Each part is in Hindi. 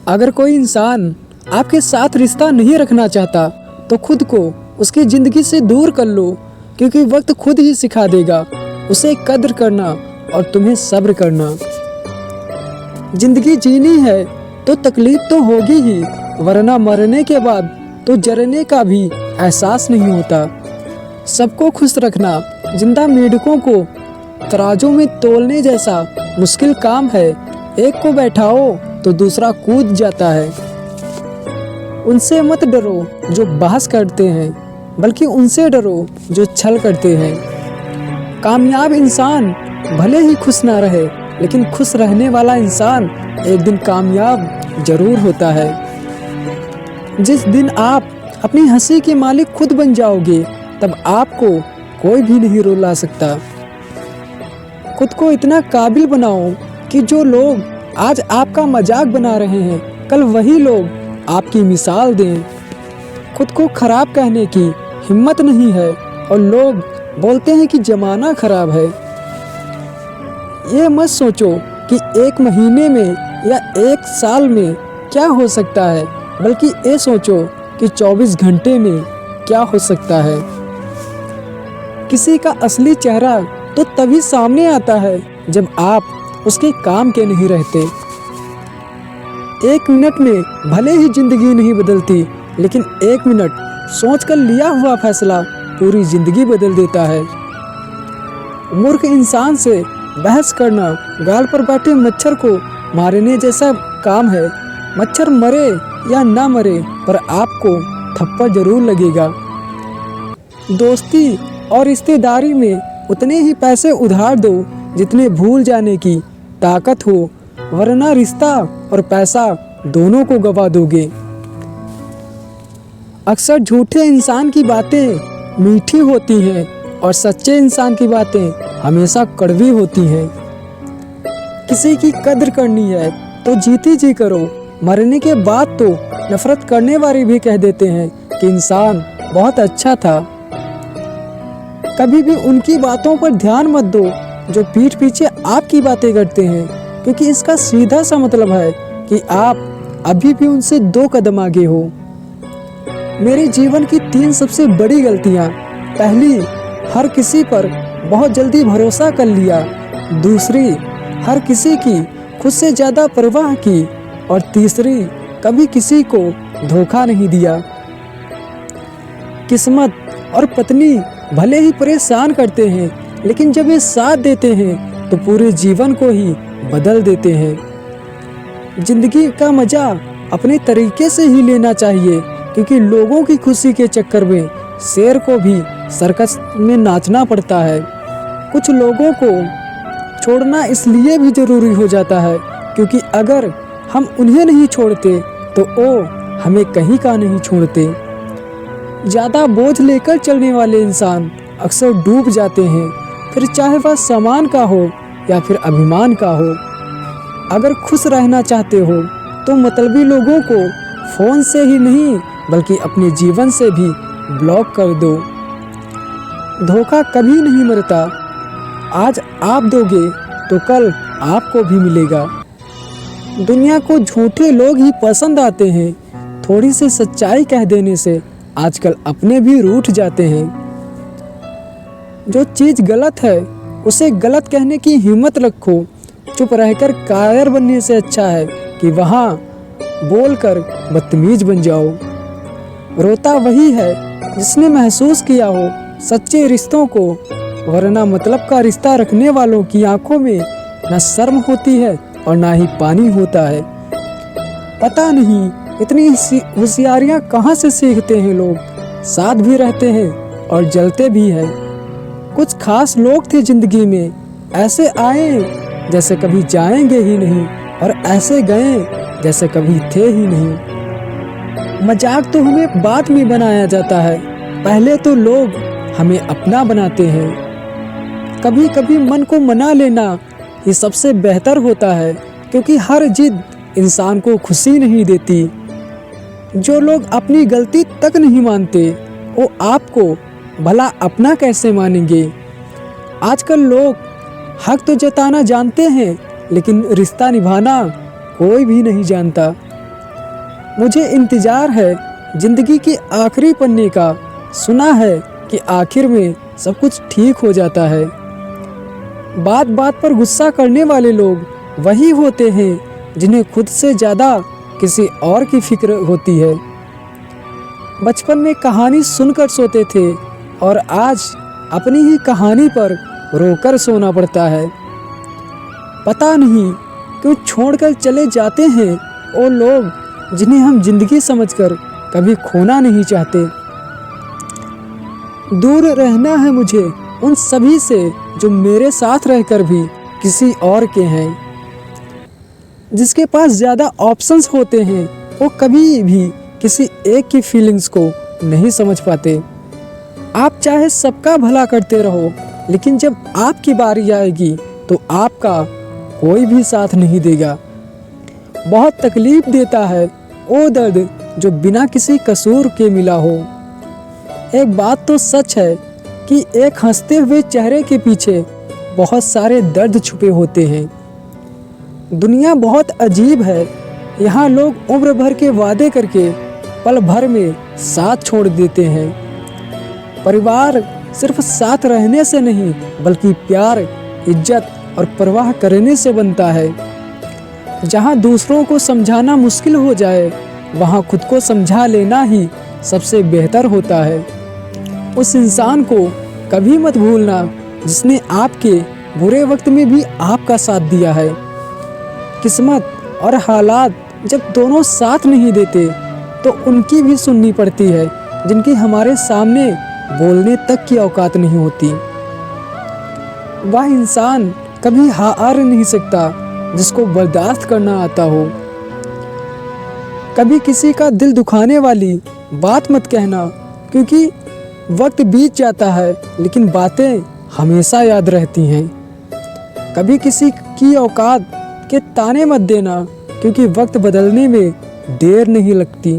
अगर कोई इंसान आपके साथ रिश्ता नहीं रखना चाहता तो खुद को उसकी ज़िंदगी से दूर कर लो, क्योंकि वक्त खुद ही सिखा देगा उसे कद्र करना और तुम्हें सब्र करना। ज़िंदगी जीनी है तो तकलीफ तो होगी ही, वरना मरने के बाद तो जरने का भी एहसास नहीं होता। सबको खुश रखना जिंदा मेंढकों को तराजू में तोलने जैसा मुश्किल काम है। एक को बैठाओ तो दूसरा कूद जाता है। उनसे मत डरो जो बहस करते हैं, बल्कि उनसे डरो जो छल करते हैं। कामयाब इंसान भले ही खुश ना रहे, लेकिन खुश रहने वाला इंसान एक दिन कामयाब जरूर होता है। जिस दिन आप अपनी हंसी के मालिक खुद बन जाओगे, तब आपको कोई भी नहीं रुला सकता। खुद को इतना काबिल बनाओ कि जो लोग आज आपका मजाक बना रहे हैं, कल वही लोग आपकी मिसाल दें। खुद को खराब कहने की हिम्मत नहीं है और लोग बोलते हैं कि ज़माना खराब है। ये मत सोचो कि एक महीने में या एक साल में क्या हो सकता है, बल्कि ये सोचो कि 24 घंटे में क्या हो सकता है। किसी का असली चेहरा तो तभी सामने आता है जब आप उसके काम के नहीं रहते। एक मिनट में भले ही जिंदगी नहीं बदलती, लेकिन एक मिनट सोचकर लिया हुआ फैसला पूरी जिंदगी बदल देता है। मूर्ख इंसान से बहस करना गाल पर बैठे मच्छर को मारने जैसा काम है। मच्छर मरे या ना मरे, पर आपको थप्पड़ जरूर लगेगा। दोस्ती और रिश्तेदारी में उतने ही पैसे उधार दो जितने भूल जाने की ताकत हो, वरना रिश्ता और पैसा दोनों को गवा दोगे। अक्सर झूठे इंसान की बातें मीठी होती हैं और सच्चे इंसान की बातें हमेशा कड़वी होती हैं। किसी की कद्र करनी है तो जीती जी करो। मरने के बाद तो नफरत करने वाले भी कह देते हैं कि इंसान बहुत अच्छा था। कभी भी उनकी बातों पर ध्यान मत दो जो पीठ पीछे आपकी बातें करते हैं, क्योंकि इसका सीधा सा मतलब है कि आप अभी भी उनसे 2 कदम आगे हो। मेरे जीवन की 3 सबसे बड़ी गलतियाँ। पहली, हर किसी पर बहुत जल्दी भरोसा कर लिया। दूसरी, हर किसी की खुद से ज़्यादा परवाह की। और तीसरी, कभी किसी को धोखा नहीं दिया। किस्मत और पत्नी भले ही परेशान करते हैं, लेकिन जब ये साथ देते हैं तो पूरे जीवन को ही बदल देते हैं। जिंदगी का मजा अपने तरीके से ही लेना चाहिए, क्योंकि लोगों की खुशी के चक्कर में शेर को भी सर्कस में नाचना पड़ता है। कुछ लोगों को छोड़ना इसलिए भी जरूरी हो जाता है, क्योंकि अगर हम उन्हें नहीं छोड़ते तो वो हमें कहीं का नहीं छोड़ते। ज़्यादा बोझ लेकर चलने वाले इंसान अक्सर डूब जाते हैं, फिर चाहे वह सामान का हो या फिर अभिमान का हो। अगर खुश रहना चाहते हो तो मतलबी लोगों को फ़ोन से ही नहीं, बल्कि अपने जीवन से भी ब्लॉक कर दो। धोखा कभी नहीं मरता। आज आप दोगे तो कल आपको भी मिलेगा। दुनिया को झूठे लोग ही पसंद आते हैं। थोड़ी सी सच्चाई कह देने से आजकल अपने भी रूठ जाते हैं। जो चीज़ गलत है उसे गलत कहने की हिम्मत रखो। चुप रहकर कायर बनने से अच्छा है कि वहाँ बोलकर बदतमीज बन जाओ। रोता वही है जिसने महसूस किया हो सच्चे रिश्तों को, वरना मतलब का रिश्ता रखने वालों की आंखों में न शर्म होती है और ना ही पानी होता है। पता नहीं इतनी होशियारियाँ कहाँ से सीखते हैं लोग। साथ भी रहते हैं और जलते भी हैं। कुछ खास लोग थे जिंदगी में, ऐसे आए जैसे कभी जाएंगे ही नहीं, और ऐसे गए जैसे कभी थे ही नहीं। मजाक तो हमें बाद में बनाया जाता है, पहले तो लोग हमें अपना बनाते हैं। कभी कभी मन को मना लेना ये सबसे बेहतर होता है, क्योंकि हर जिद इंसान को खुशी नहीं देती। जो लोग अपनी गलती तक नहीं मानते, वो आपको भला अपना कैसे मानेंगे। आजकल लोग हक तो जताना जानते हैं, लेकिन रिश्ता निभाना कोई भी नहीं जानता। मुझे इंतज़ार है जिंदगी के आखिरी पन्ने का। सुना है कि आखिर में सब कुछ ठीक हो जाता है। बात बात पर गुस्सा करने वाले लोग वही होते हैं जिन्हें खुद से ज़्यादा किसी और की फिक्र होती है। बचपन में कहानी सुनकर सोते थे और आज अपनी ही कहानी पर रोकर सोना पड़ता है। पता नहीं क्यों छोड़कर चले जाते हैं वो लोग जिन्हें हम जिंदगी समझकर कभी खोना नहीं चाहते। दूर रहना है मुझे उन सभी से जो मेरे साथ रहकर भी किसी और के हैं। जिसके पास ज़्यादा ऑप्शंस होते हैं वो कभी भी किसी एक की फीलिंग्स को नहीं समझ पाते। आप चाहे सबका भला करते रहो, लेकिन जब आपकी बारी आएगी तो आपका कोई भी साथ नहीं देगा। बहुत तकलीफ देता है वो दर्द जो बिना किसी कसूर के मिला हो। एक बात तो सच है कि एक हंसते हुए चेहरे के पीछे बहुत सारे दर्द छुपे होते हैं। दुनिया बहुत अजीब है। यहाँ लोग उम्र भर के वादे करके पल भर में साथ छोड़ देते हैं। परिवार सिर्फ साथ रहने से नहीं बल्कि प्यार, इज्जत और परवाह करने से बनता है। जहाँ दूसरों को समझाना मुश्किल हो जाए वहाँ खुद को समझा लेना ही सबसे बेहतर होता है। उस इंसान को कभी मत भूलना जिसने आपके बुरे वक्त में भी आपका साथ दिया है। किस्मत और हालात जब दोनों साथ नहीं देते तो उनकी भी सुननी पड़ती है जिनकी हमारे सामने बोलने तक की औकात नहीं होती। वह इंसान कभी हार नहीं सकता जिसको बर्दाश्त करना आता हो। कभी किसी का दिल दुखाने वाली बात मत कहना, क्योंकि वक्त बीत जाता है लेकिन बातें हमेशा याद रहती हैं। कभी किसी की औकात के ताने मत देना, क्योंकि वक्त बदलने में देर नहीं लगती।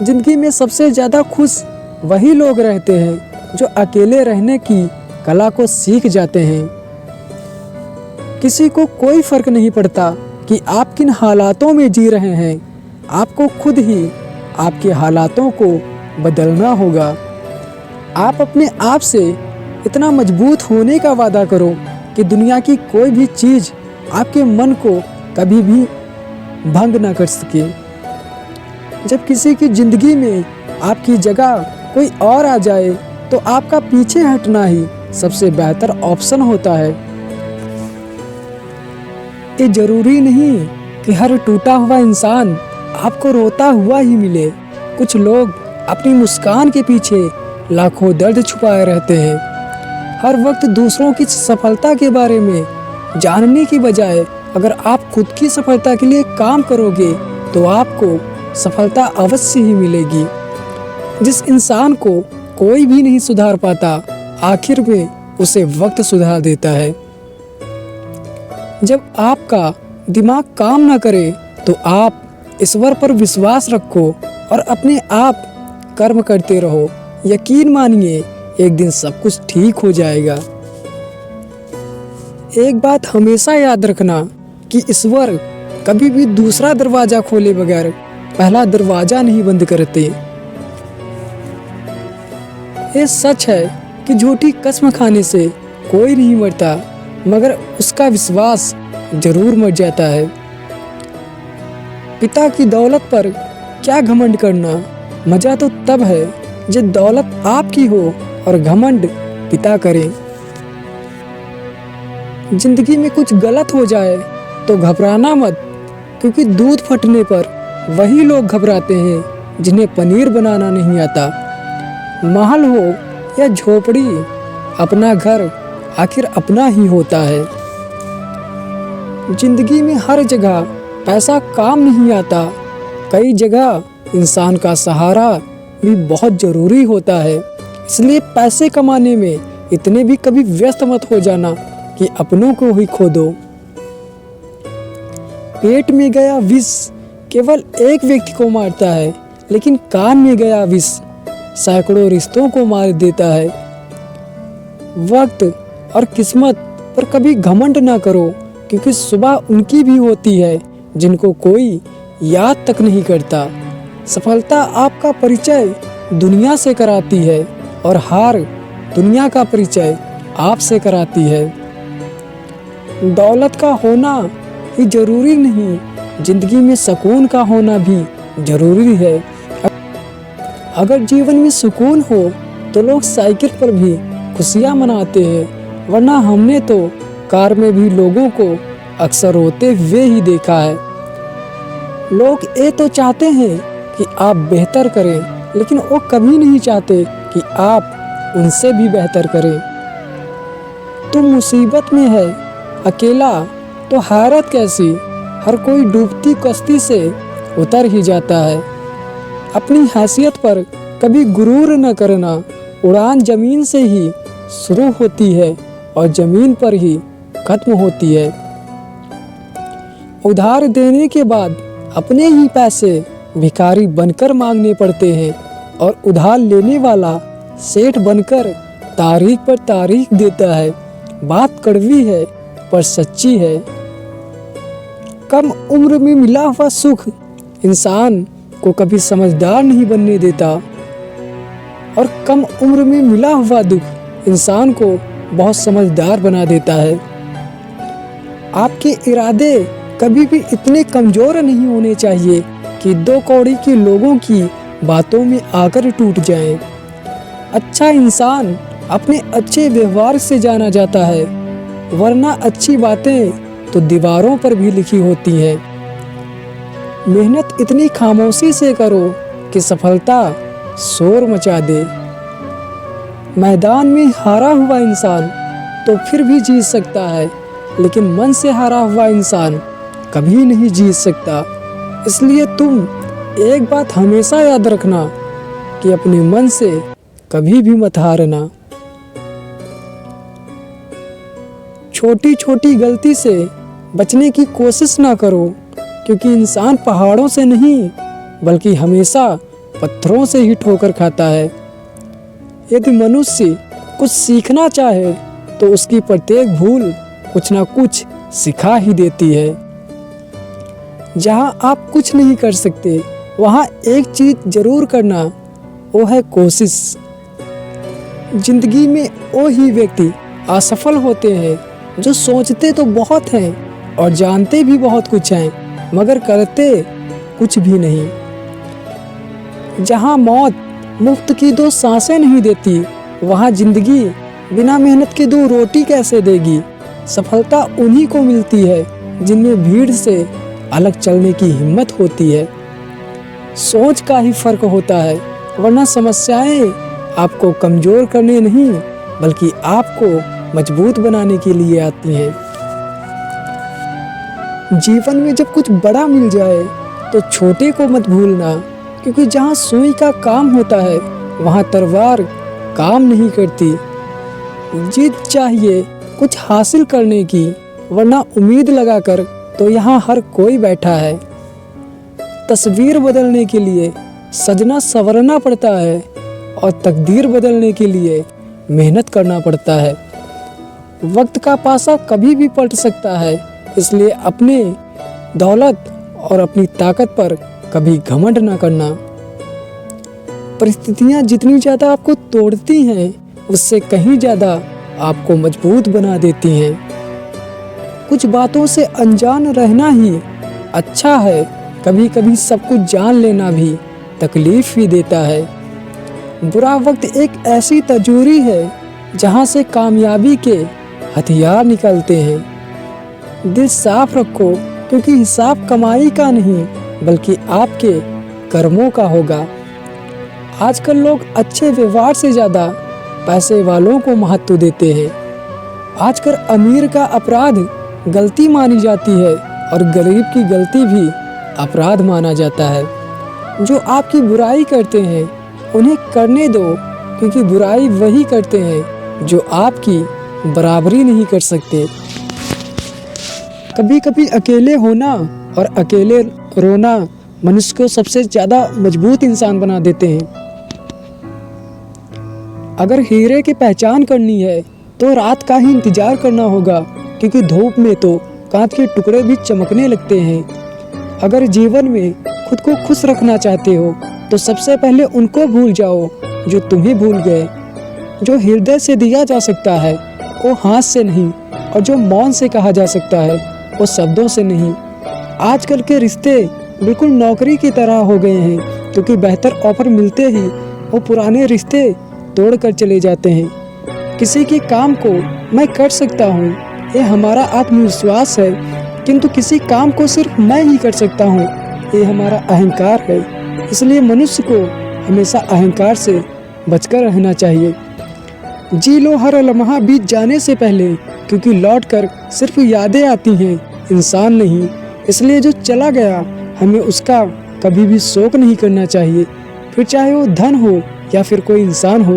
जिंदगी में सबसे ज़्यादा खुश वही लोग रहते हैं जो अकेले रहने की कला को सीख जाते हैं। किसी को कोई फर्क नहीं पड़ता कि आप किन हालातों में जी रहे हैं। आपको खुद ही आपके हालातों को बदलना होगा। आप अपने आप से इतना मजबूत होने का वादा करो कि दुनिया की कोई भी चीज़ आपके मन को कभी भी भंग ना कर सके। जब किसी की ज़िंदगी में आपकी जगह कोई और आ जाए तो आपका पीछे हटना ही सबसे बेहतर ऑप्शन होता है। ये ज़रूरी नहीं कि हर टूटा हुआ इंसान आपको रोता हुआ ही मिले। कुछ लोग अपनी मुस्कान के पीछे लाखों दर्द छुपाए रहते हैं। हर वक्त दूसरों की सफलता के बारे में जानने की बजाय अगर आप खुद की सफलता के लिए काम करोगे तो आपको सफलता अवश्य ही मिलेगी। जिस इंसान को कोई भी नहीं सुधार पाता, आखिर में उसे वक्त सुधार देता है। जब आपका दिमाग काम ना करे तो आप ईश्वर पर विश्वास रखो और अपने आप कर्म करते रहो। यकीन मानिए एक दिन सब कुछ ठीक हो जाएगा। एक बात हमेशा याद रखना कि ईश्वर कभी भी दूसरा दरवाजा खोले बगैर पहला दरवाजा नहीं बंद करते। ये सच है कि झूठी कसम खाने से कोई नहीं मरता, मगर उसका विश्वास जरूर मर जाता है। पिता की दौलत पर क्या घमंड करना, मजा तो तब है जब दौलत आपकी हो और घमंड पिता करे। जिंदगी में कुछ गलत हो जाए तो घबराना मत, क्योंकि दूध फटने पर वही लोग घबराते हैं जिन्हें पनीर बनाना नहीं आता। महल हो या झोपड़ी, अपना घर आखिर अपना ही होता है। जिंदगी में हर जगह पैसा काम नहीं आता। कई जगह इंसान का सहारा भी बहुत ज़रूरी होता है। इसलिए पैसे कमाने में इतने भी कभी व्यस्त मत हो जाना कि अपनों को ही खो दो। पेट में गया विष केवल एक व्यक्ति को मारता है, लेकिन कान में गया विष सैकड़ों रिश्तों को मार देता है। वक्त और किस्मत पर कभी घमंड ना करो, क्योंकि सुबह उनकी भी होती है जिनको कोई याद तक नहीं करता। सफलता आपका परिचय दुनिया से कराती है और हार दुनिया का परिचय आपसे कराती है। दौलत का होना ही जरूरी नहीं, जिंदगी में सुकून का होना भी जरूरी है। अगर जीवन में सुकून हो तो लोग साइकिल पर भी खुशियाँ मनाते हैं, वरना हमने तो कार में भी लोगों को अक्सर रोते हुए ही देखा है। लोग ये तो चाहते हैं कि आप बेहतर करें, लेकिन वो कभी नहीं चाहते कि आप उनसे भी बेहतर करें। तुम मुसीबत में है अकेला तो हैरत कैसी, हर कोई डूबती कश्ती से उतर ही जाता है। अपनी हैसियत पर कभी गुरूर न करना, उड़ान जमीन से ही शुरू होती है और जमीन पर ही खत्म होती है। उधार देने के बाद अपने ही पैसे भिखारी बनकर मांगने पड़ते हैं और उधार लेने वाला सेठ बनकर तारीख पर तारीख देता है। बात कड़वी है पर सच्ची है। कम उम्र में मिला हुआ सुख इंसान को कभी समझदार नहीं बनने देता और कम उम्र में मिला हुआ दुख इंसान को बहुत समझदार बना देता है। आपके इरादे कभी भी इतने कमजोर नहीं होने चाहिए कि दो कौड़ी के लोगों की बातों में आकर टूट जाएं। अच्छा इंसान अपने अच्छे व्यवहार से जाना जाता है, वरना अच्छी बातें तो दीवारों पर भी लिखी होती हैं। मेहनत इतनी खामोशी से करो कि सफलता शोर मचा दे। मैदान में हारा हुआ इंसान तो फिर भी जीत सकता है, लेकिन मन से हारा हुआ इंसान कभी नहीं जीत सकता। इसलिए तुम एक बात हमेशा याद रखना कि अपने मन से कभी भी मत हारना। छोटी छोटी गलती से बचने की कोशिश ना करो, क्योंकि इंसान पहाड़ों से नहीं बल्कि हमेशा पत्थरों से ही ठोकर खाता है। यदि मनुष्य कुछ सीखना चाहे तो उसकी प्रत्येक भूल कुछ ना कुछ सिखा ही देती है। जहाँ आप कुछ नहीं कर सकते वहाँ एक चीज जरूर करना, वो है कोशिश। जिंदगी में वो ही व्यक्ति असफल होते हैं जो सोचते तो बहुत हैं और जानते भी बहुत कुछ हैं, मगर करते कुछ भी नहीं। जहाँ मौत मुफ्त की दो सांसें नहीं देती, वहाँ जिंदगी बिना मेहनत के दो रोटी कैसे देगी। सफलता उन्हीं को मिलती है जिनमें भीड़ से अलग चलने की हिम्मत होती है। सोच का ही फर्क होता है, वरना समस्याएं आपको कमजोर करने नहीं बल्कि आपको मजबूत बनाने के लिए आती हैं। जीवन में जब कुछ बड़ा मिल जाए तो छोटे को मत भूलना, क्योंकि जहाँ सुई का काम होता है वहाँ तलवार काम नहीं करती। जिद चाहिए कुछ हासिल करने की, वरना उम्मीद लगाकर तो यहाँ हर कोई बैठा है। तस्वीर बदलने के लिए सजना संवरना पड़ता है और तकदीर बदलने के लिए मेहनत करना पड़ता है। वक्त का पासा कभी भी पलट सकता है, इसलिए अपने दौलत और अपनी ताकत पर कभी घमंड ना करना। परिस्थितियाँ जितनी ज़्यादा आपको तोड़ती हैं, उससे कहीं ज़्यादा आपको मजबूत बना देती हैं। कुछ बातों से अनजान रहना ही अच्छा है, कभी कभी सब कुछ जान लेना भी तकलीफ ही देता है। बुरा वक्त एक ऐसी तजूरी है जहाँ से कामयाबी के हथियार निकलते हैं। दिल साफ रखो, क्योंकि हिसाब कमाई का नहीं बल्कि आपके कर्मों का होगा। आजकल लोग अच्छे व्यवहार से ज़्यादा पैसे वालों को महत्व देते हैं। आजकल अमीर का अपराध गलती मानी जाती है और गरीब की गलती भी अपराध माना जाता है। जो आपकी बुराई करते हैं उन्हें करने दो, क्योंकि बुराई वही करते हैं जो आपकी बराबरी नहीं कर सकते। कभी कभी अकेले होना और अकेले रोना मनुष्य को सबसे ज़्यादा मजबूत इंसान बना देते हैं। अगर हीरे की पहचान करनी है तो रात का ही इंतजार करना होगा, क्योंकि धूप में तो कांच के टुकड़े भी चमकने लगते हैं। अगर जीवन में खुद को खुश रखना चाहते हो तो सबसे पहले उनको भूल जाओ जो तुम्हें भूल गए। जो हृदय से दिया जा सकता है वो हाथ से नहीं, और जो मौन से कहा जा सकता है वो शब्दों से नहीं। आजकल के रिश्ते बिल्कुल नौकरी की तरह हो गए हैं, क्योंकि बेहतर ऑफर मिलते ही वो पुराने रिश्ते तोड़ कर चले जाते हैं। किसी के काम को मैं कर सकता हूँ, ये हमारा आत्मविश्वास है, किंतु किसी काम को सिर्फ मैं ही कर सकता हूँ, ये हमारा अहंकार है। इसलिए मनुष्य को हमेशा अहंकार से बचकर रहना चाहिए। जी लो हर लम्हा बीत जाने से पहले, क्योंकि लौटकर सिर्फ यादें आती हैं, इंसान नहीं। इसलिए जो चला गया हमें उसका कभी भी शोक नहीं करना चाहिए, फिर चाहे वो धन हो या फिर कोई इंसान हो।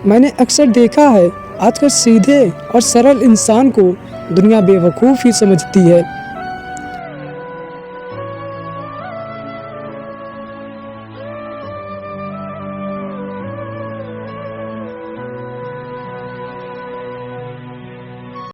मैंने अक्सर देखा है आजकल सीधे और सरल इंसान को दुनिया बेवकूफ़ ही समझती है।